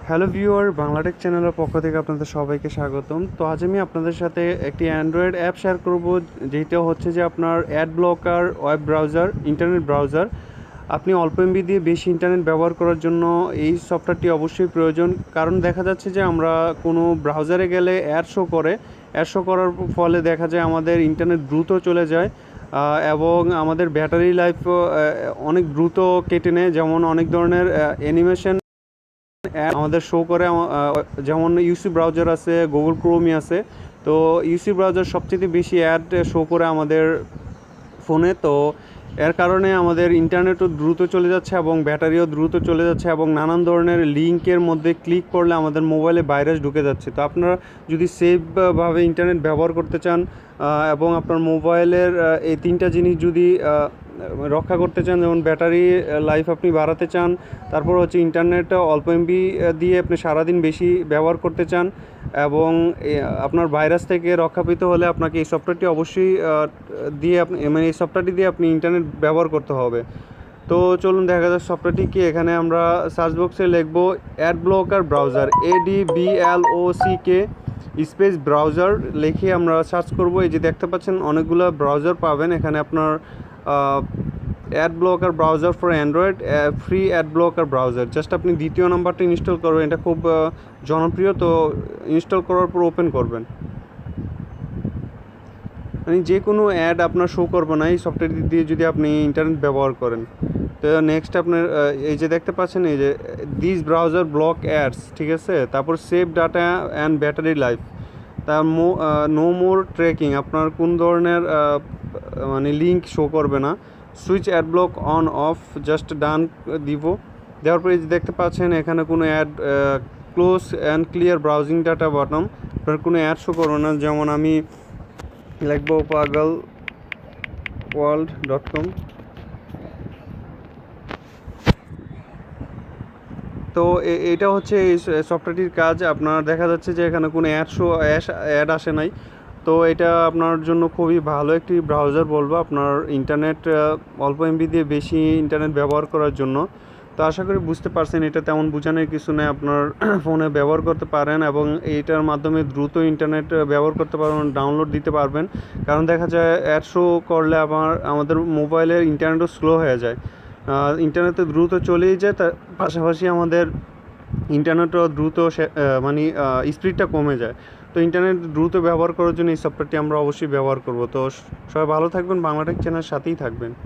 Hello viewer, Bangla Tech চ্যানেলের পক্ষ থেকে আপনাদের সবাইকে স্বাগতম। তো আজ আমি আপনাদের সাথে একটি অ্যান্ড্রয়েড অ্যাপ শেয়ার করব, যেটা হচ্ছে যে আপনার add blocker web browser, internet browser. আপনি অল্প এমবি দিয়ে বেশি ইন্টারনেট ব্যবহার করার জন্য এই সফটওয়্যারটি অবশ্যই প্রয়োজন। কারণ দেখা যাচ্ছে যে আমরা কোনো ব্রাউজারে গেলে অ্যাড শো করার ফলে দেখা যায় আমাদের ইন্টারনেট দ্রুত চলে যায় এবং আমাদের ব্যাটারি লাইফ অনেক দ্রুত কেটে নেয়। যেমন অনেক ধরনের অ্যানিমেশন আমাদের শো করে, যেমন ইউসি ব্রাউজার আছে, গুগল ক্রোমি আছে। তো ইউসি ব্রাউজার সবচেয়ে বেশি অ্যাড শো করে আমাদের ফোনে। তো এর কারণে আমাদের ইন্টারনেটও দ্রুত চলে যাচ্ছে এবং ব্যাটারিও দ্রুত চলে যাচ্ছে এবং নানান ধরনের লিঙ্কের মধ্যে ক্লিক করলে আমাদের মোবাইলে ভাইরাস ঢুকে যাচ্ছে। তো আপনারা যদি সেফভাবে ইন্টারনেট ব্যবহার করতে চান এবং আপনার মোবাইলের এই তিনটা জিনিস যদি রক্ষা করতে চান, যেমন ব্যাটারি লাইফ আপনি বাড়াতে চান, তারপর হচ্ছে ইন্টারনেট অল্প এমবি দিয়ে আপনি সারাদিন বেশি ব্যবহার করতে চান, এবং আপনার ভাইরাস থেকে রক্ষা পেতে হলে আপনাকে এই সফটওয়্যারটি অবশ্যই দিয়ে আপনি এই সফটওয়্যারটি দিয়ে আপনি ইন্টারনেট ব্যবহার করতে হবে। তো চলুন দেখা যাক সফটওয়্যারটি কি। এখানে আমরা সার্চ বক্সে লিখব add blocker browser, ADBLOCK space browser লিখে আমরা সার্চ করব। এই যে দেখতে পাচ্ছেন অনেকগুলো ব্রাউজার পাবেন এখানে। আপনার add blocker browser for Android, free add blocker browser, just আপনি দ্বিতীয় নাম্বারটা ইনস্টল করবেন। এটা খুব জনপ্রিয়। তো ইনস্টল করার পর ওপেন করবেন। মানে যে কোনো অ্যাড আপনার শো করবে না এই সফটওয়্যারটি দিয়ে যদি আপনি ইন্টারনেট ব্যবহার করেন। তো নেক্সট আপনার এই যে দেখতে পাচ্ছেন, এই যে দিস ব্রাউজার ব্লক অ্যাডস, ঠিক আছে। তারপর save data and battery life, তার নো মোর ট্র্যাকিং, আপনার কোন ধরনের মানে লিঙ্ক শো করবে না। Switch ad block on off, just done দিব। দেওয়ার পরে দেখতে পাচ্ছেন এখানে কোনো ad, close and clear browsing data bottom, আপনার কোনো অ্যাড শো করবে না। যেমন আমি লিখব pagalworld.com। তো এটা হচ্ছে এই সফটওয়্যারটির কাজ। আপনার দেখা যাচ্ছে যে এখানে কোনো অ্যাড আসে নাই। তো এটা আপনার জন্য খুবই ভালো একটি ব্রাউজার বলবো, আপনার ইন্টারনেট অল্প এমবি দিয়ে বেশি ইন্টারনেট ব্যবহার করার জন্য। তো আশা করি বুঝতে পারছেন, এটা তেমন বোঝানোর কিছু নেই। আপনার ফোনে ব্যবহার করতে পারেন এবং এইটার মাধ্যমে দ্রুত ইন্টারনেট ব্যবহার করতে পারবেন, ডাউনলোড দিতে পারবেন। কারণ দেখা যায় অ্যাড শো করলে আমাদের মোবাইলের ইন্টারনেটও স্লো হয়ে যায়। ইন্টারনেটে দ্রুত চলেই যায়, তার পাশাপাশি আমাদের ইন্টারনেটও দ্রুত মানে স্পিডটা কমে যায়। তো ইন্টারনেট দ্রুত ব্যবহার করার জন্য এই সফটওয়্যারটি আমরা অবশ্যই ব্যবহার করব। তো সবাই ভালো থাকবেন, বাংলাটেক চ্যানেলের সাথেই থাকবেন।